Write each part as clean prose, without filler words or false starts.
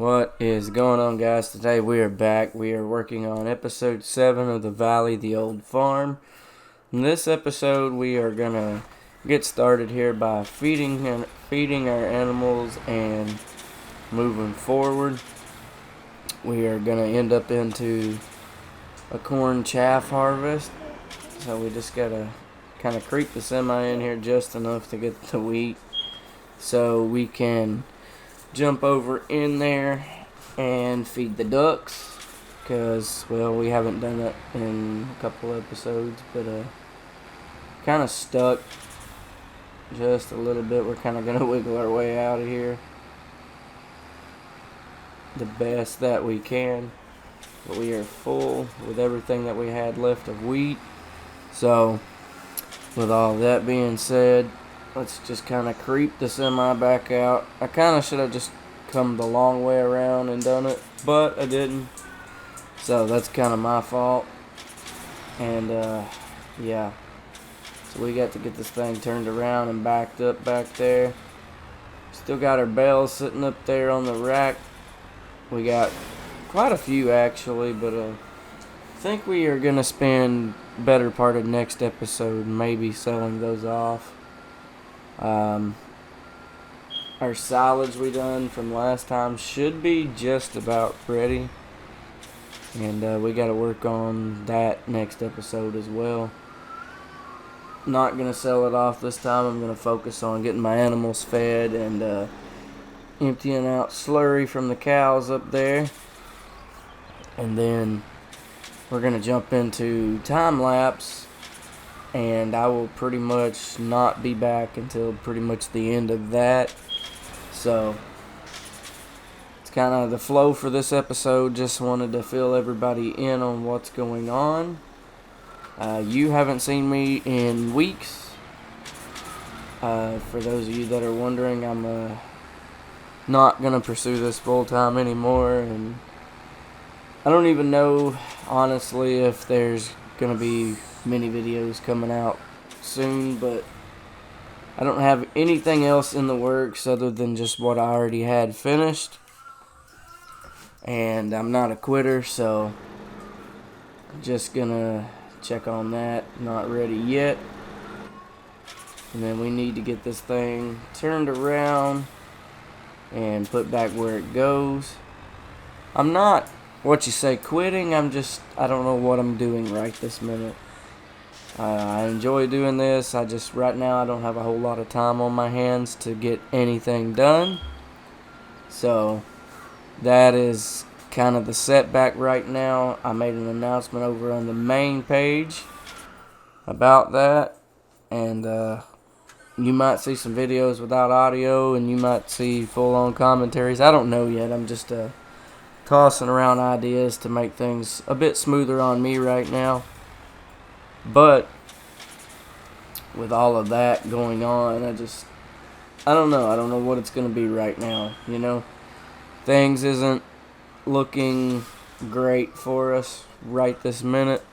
What is going on, guys? Today we are back. We are working on episode 7 of The Valley, the Old Farm. In this episode, we are going to get started here by feeding our animals and moving forward. We are going to end up into a corn chaff harvest. So we just got to kind of creep the semi in here just enough to get the wheat so we can jump over in there and feed the ducks, because, well, we haven't done that in a couple episodes, but kind of stuck just a little bit. We're kind of going to wiggle our way out of here the best that we can, but we are full with everything that we had left of wheat. So with all that being said, let's just kind of creep the semi back out. I kind of should have just come the long way around and done it, but I didn't. So that's kind of my fault. And, yeah. So we got to get this thing turned around and backed up back there. Still got our bales sitting up there on the rack. We got quite a few, actually, but I think we are going to spend better part of next episode maybe selling those off. Our silage we done from last time should be just about ready, and we got to work on that next episode as well. Not going to sell it off this time. I'm going to focus on getting my animals fed and emptying out slurry from the cows up there, and then we're going to jump into time lapse, and I will pretty much not be back until pretty much the end of that. So it's kind of the flow for this episode. Just wanted to fill everybody in on what's going on. You haven't seen me in weeks. For those of you that are wondering, I'm not going to pursue this full time anymore, and I don't even know, honestly, if there's going to be many videos coming out soon, but I don't have anything else in the works other than just what I already had finished. And I'm not a quitter, so just gonna check on that. Not ready yet. And then we need to get this thing turned around and put back where it goes. I'm not what you say quitting. I don't know what I'm doing right this minute. I enjoy doing this. Right now I don't have a whole lot of time on my hands to get anything done. So that is kind of the setback right now. I made an announcement over on the main page about that. And you might see some videos without audio, and you might see full-on commentaries. I don't know yet. I'm just tossing around ideas to make things a bit smoother on me right now. But with all of that going on, I don't know. I don't know what it's going to be right now, you know. Things isn't looking great for us right this minute.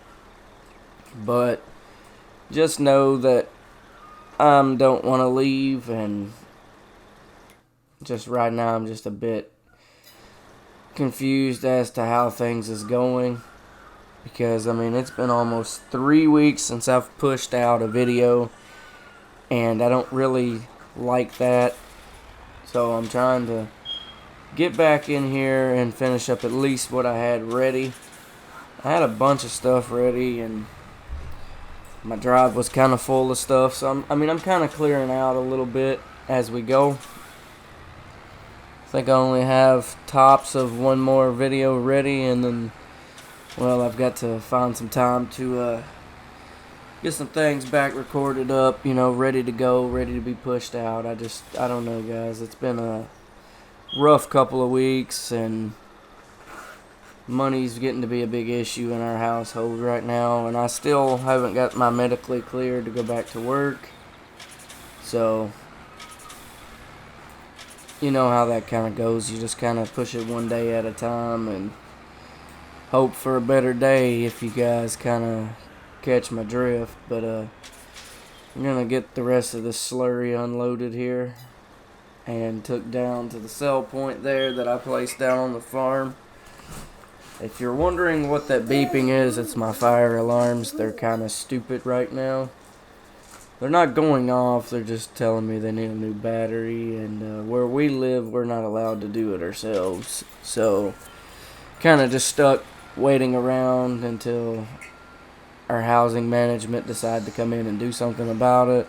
But just know that I don't want to leave, and just right now I'm just a bit confused as to how things is going. Because, I mean, it's been almost 3 weeks since I've pushed out a video, and I don't really like that. So I'm trying to get back in here and finish up at least what I had ready. I had a bunch of stuff ready, and my drive was kind of full of stuff. So, I'm kind of clearing out a little bit as we go. I think I only have tops of one more video ready, and then, well, I've got to find some time to get some things back recorded up, ready to go, ready to be pushed out. I don't know, guys. It's been a rough couple of weeks, and money's getting to be a big issue in our household right now, and I still haven't got my medically cleared to go back to work. So, you know how that kind of goes. You just kind of push it one day at a time and hope for a better day, if you guys kind of catch my drift. But I'm going to get the rest of this slurry unloaded here. and took down to the sell point there that I placed down on the farm. If you're wondering what that beeping is, it's my fire alarms. They're kind of stupid right now. They're not going off, they're just telling me they need a new battery, and where we live, we're not allowed to do it ourselves. So, kind of just stuck waiting around until our housing management decide to come in and do something about it.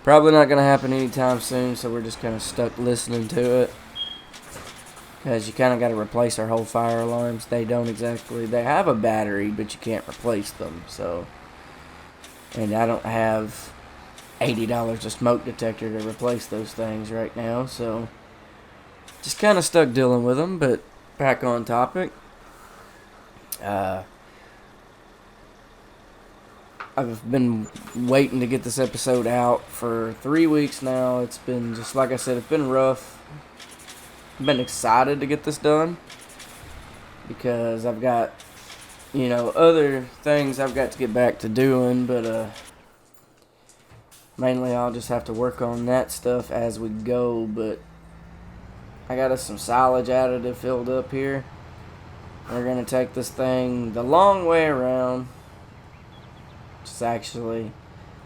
Probably not going to happen anytime soon, so we're just kind of stuck listening to it. Because you kind of got to replace our whole fire alarms. They have a battery, but you can't replace them, so. And I don't have $80 a smoke detector to replace those things right now, so just kind of stuck dealing with them. But back on topic, I've been waiting to get this episode out for 3 weeks now. It's been, just like I said, it's been rough. I've been excited to get this done because I've got, other things I've got to get back to doing, but mainly I'll just have to work on that stuff as we go. But I got us some silage additive filled up here. We're going to take this thing the long way around. It's actually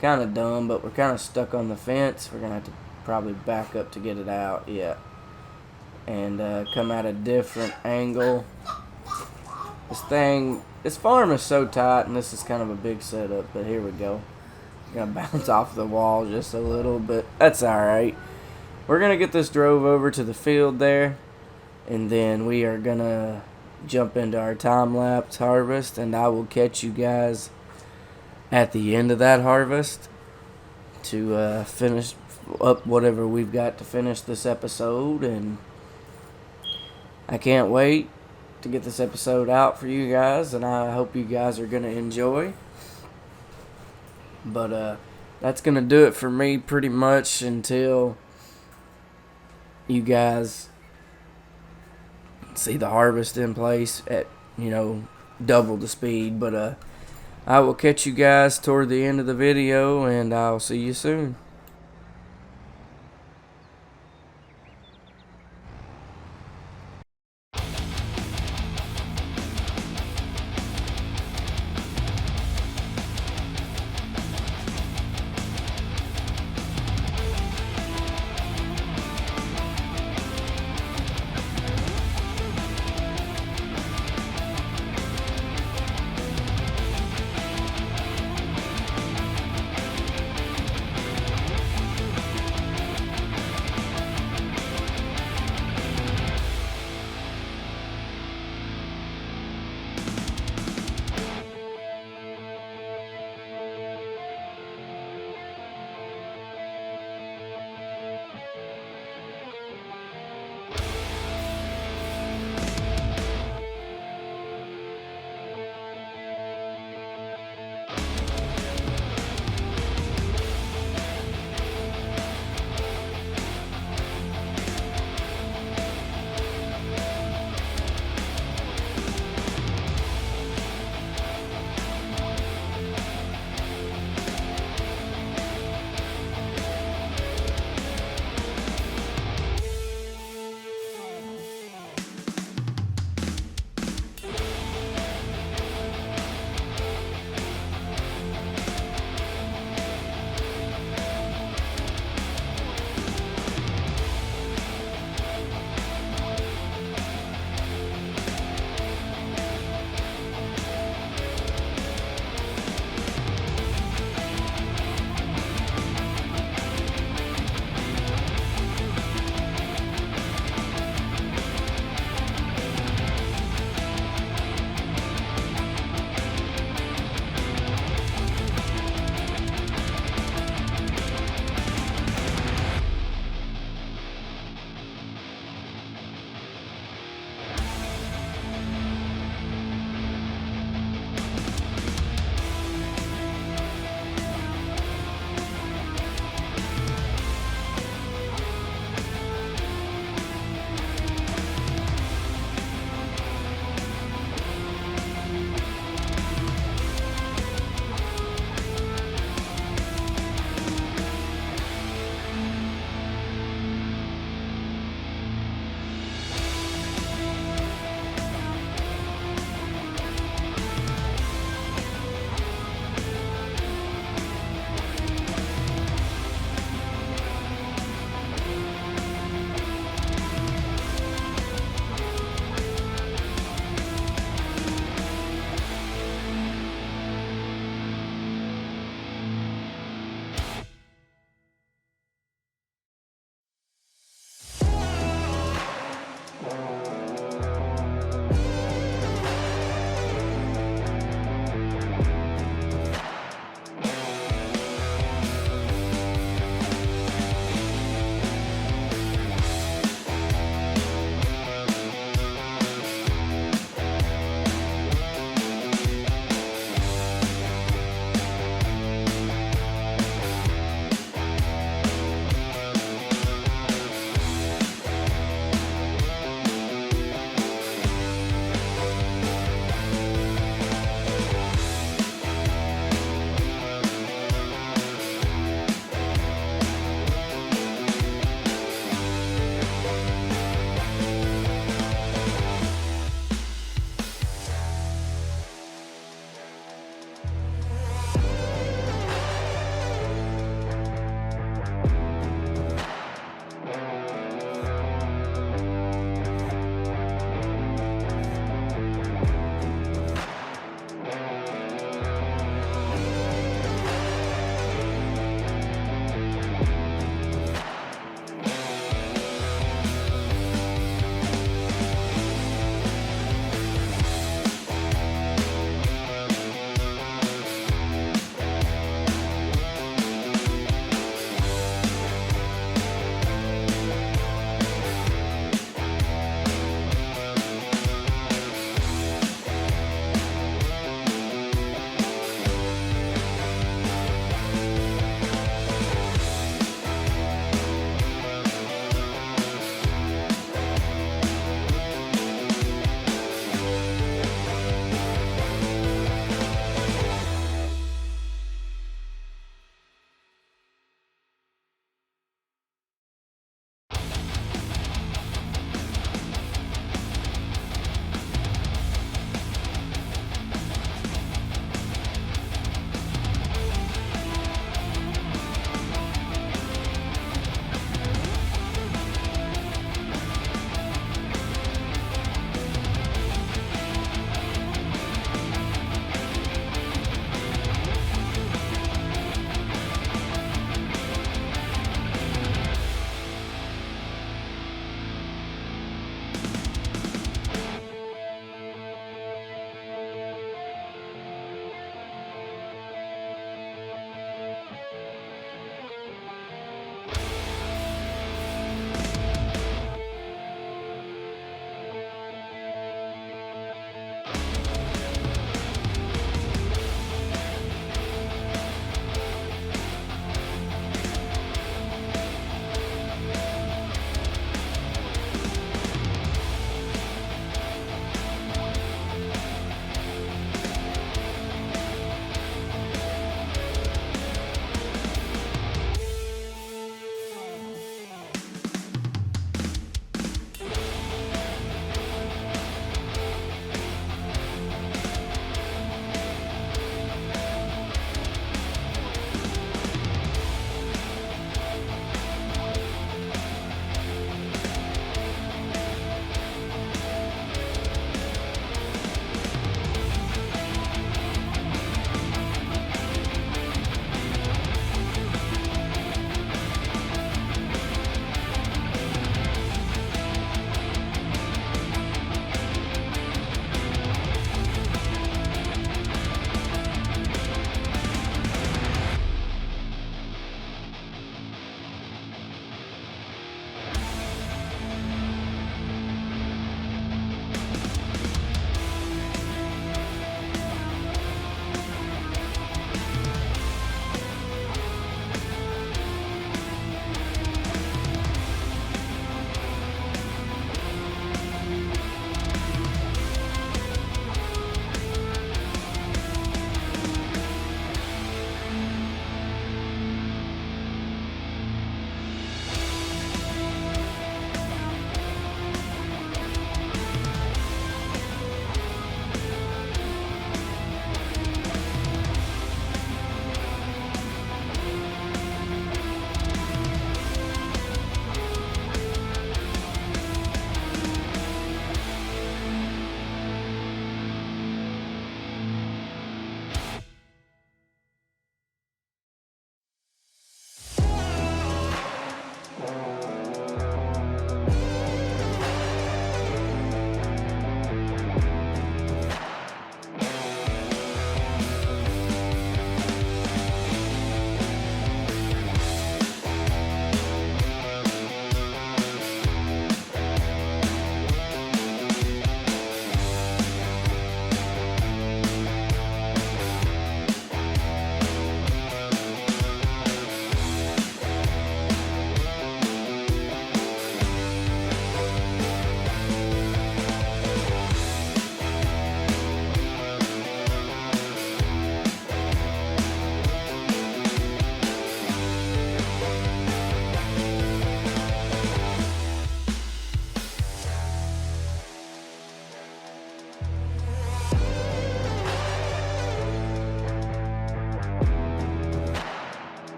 kind of dumb, but we're kind of stuck on the fence. We're going to have to probably back up to get it out, and come at a different angle. This farm is so tight, and this is kind of a big setup, but here we go. I'm going to bounce off the wall just a little, but that's alright. We're going to get this drove over to the field there, and then we are going to jump into our time-lapse harvest, and I will catch you guys at the end of that harvest to finish up whatever we've got to finish this episode. And I can't wait to get this episode out for you guys, and I hope you guys are going to enjoy. But that's going to do it for me pretty much until you guys see the harvest in place at, double the speed. But I will catch you guys toward the end of the video, and I'll see you soon.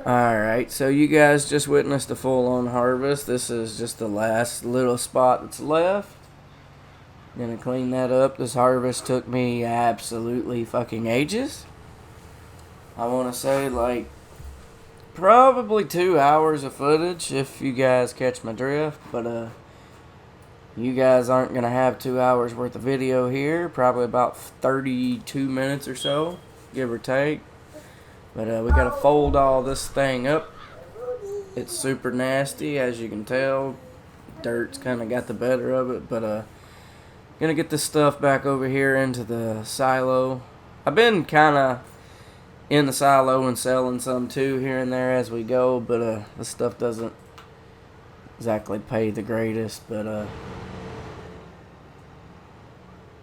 Alright, so you guys just witnessed a full-on harvest. This is just the last little spot that's left. Gonna clean that up. This harvest took me absolutely fucking ages. I want to say like probably 2 hours of footage if you guys catch my drift, but you guys aren't gonna have 2 hours worth of video here. Probably about 32 minutes or so, give or take. But we gotta fold all this thing up. It's super nasty, as you can tell. Dirt's kind of got the better of it, but gonna get this stuff back over here into the silo. I've been kind of in the silo and selling some too here and there as we go, but this stuff doesn't exactly pay the greatest, but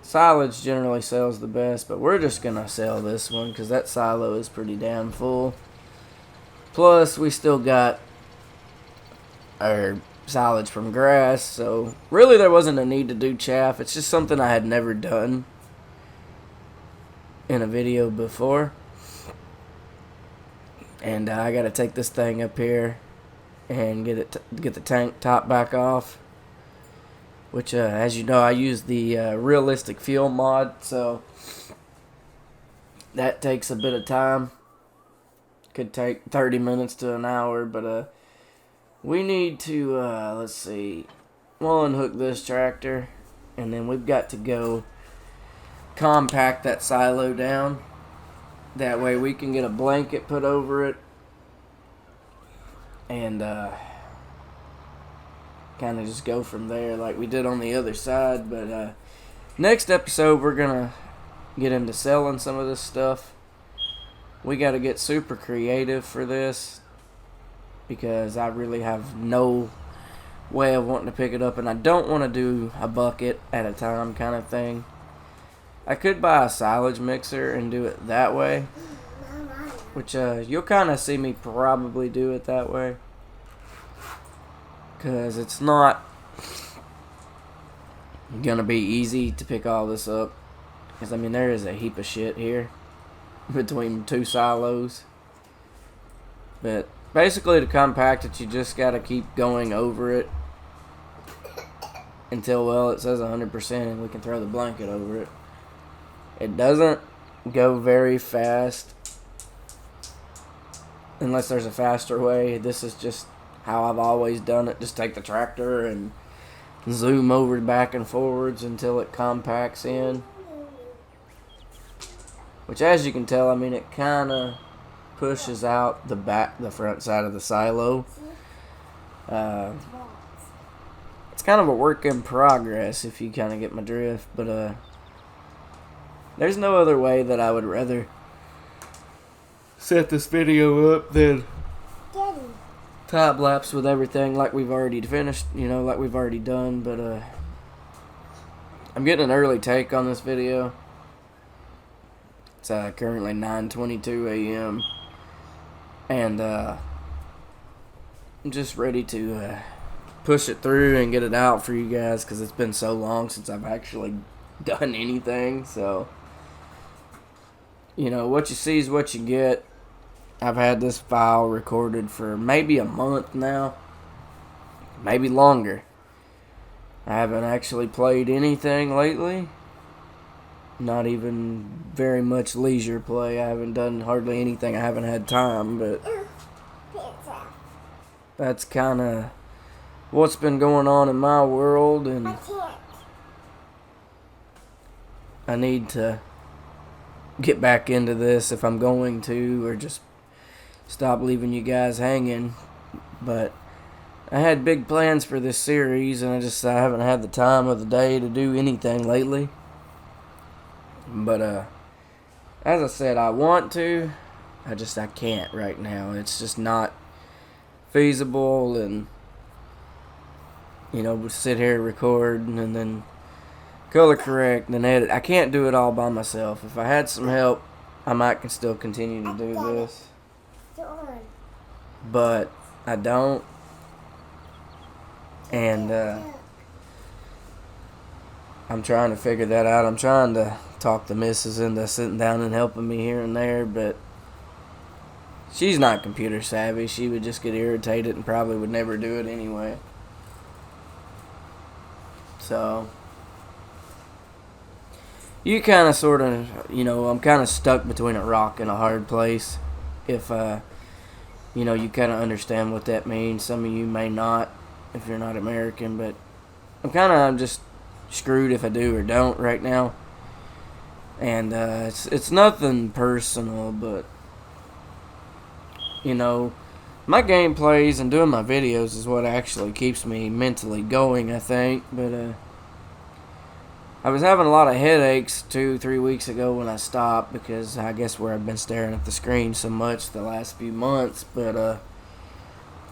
silage generally sells the best, but we're just gonna sell this one because that silo is pretty damn full. Plus we still got our silage from grass, so really there wasn't a need to do chaff. It's just something I had never done in a video before. And I gotta take this thing up here and get the tank top back off, which as you know, I use the realistic fuel mod, so that takes a bit of time. Could take 30 minutes to an hour, but we need to let's see, we'll unhook this tractor, and then we've got to go compact that silo down. That way we can get a blanket put over it and kind of just go from there like we did on the other side. But next episode we're gonna get into selling some of this stuff. We got to get super creative for this because I really have no way of wanting to pick it up, and I don't want to do a bucket at a time kind of thing. I could buy a silage mixer and do it that way, which you'll kind of see me probably do it that way, because it's not gonna be easy to pick all this up, because I mean there is a heap of shit here between two silos. But basically to compact it, you just gotta keep going over it until, well, it says 100% and we can throw the blanket over it. It doesn't go very fast unless there's a faster way. This is just how I've always done it. Just take the tractor and zoom over back and forwards until it compacts in. Which, as you can tell, I mean, it kind of pushes out the front side of the silo. It's kind of a work in progress, if you kind of get my drift, but there's no other way that I would rather set this video up than time lapse with everything like we've already finished, like we've already done. But I'm getting an early take on this video. It's currently 9:22 a.m. and I'm just ready to push it through and get it out for you guys, because it's been so long since I've actually done anything. So what you see is what you get. I've had this file recorded for maybe a month now, maybe longer. I haven't actually played anything lately. Not even very much leisure play. I haven't done hardly anything. I haven't had time, but that's kind of what's been going on in my world, and I need to get back into this if I'm going to, or just stop leaving you guys hanging. But I had big plans for this series, and I haven't had the time of the day to do anything lately. But as I said, I want to, I can't right now. It's just not feasible, and we sit here, record, and then color correct, and then edit. I can't do it all by myself. If I had some help, I might still continue to do this. But I don't. And I'm trying to figure that out. I'm trying to talk the missus into sitting down and helping me here and there, but she's not computer savvy. She would just get irritated and probably would never do it anyway. So, you kind of sort of, I'm kind of stuck between a rock and a hard place. If, you kind of understand what that means. Some of you may not if you're not American, but I'm kind of just screwed if I do or don't right now. And it's nothing personal, but, my gameplays and doing my videos is what actually keeps me mentally going, I think. But I was having a lot of headaches 2-3 weeks ago when I stopped, because I guess where I've been staring at the screen so much the last few months. But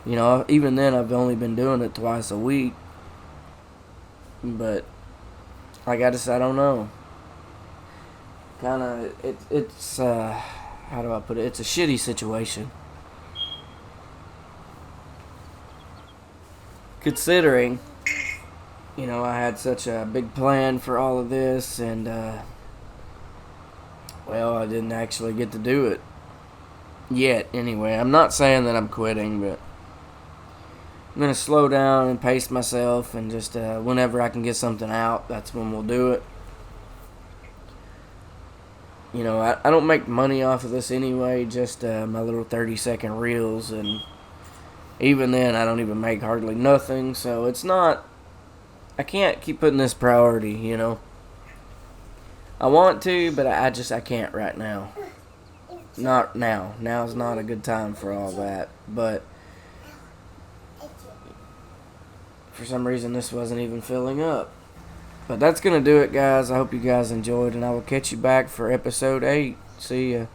even then I've only been doing it twice a week. But like I don't know. Kind of it's how do I put it? It's a shitty situation. Considering, I had such a big plan for all of this, and, I didn't actually get to do it yet, anyway. I'm not saying that I'm quitting, but I'm going to slow down and pace myself, and just, whenever I can get something out, that's when we'll do it. I don't make money off of this anyway, just, my little 30-second reels, and even then, I don't even make hardly nothing, so it's not, I can't keep putting this priority, I want to, but I can't right now. Not now. Now's not a good time for all that, but for some reason this wasn't even filling up. But that's going to do it, guys. I hope you guys enjoyed, and I will catch you back for episode 8. See ya.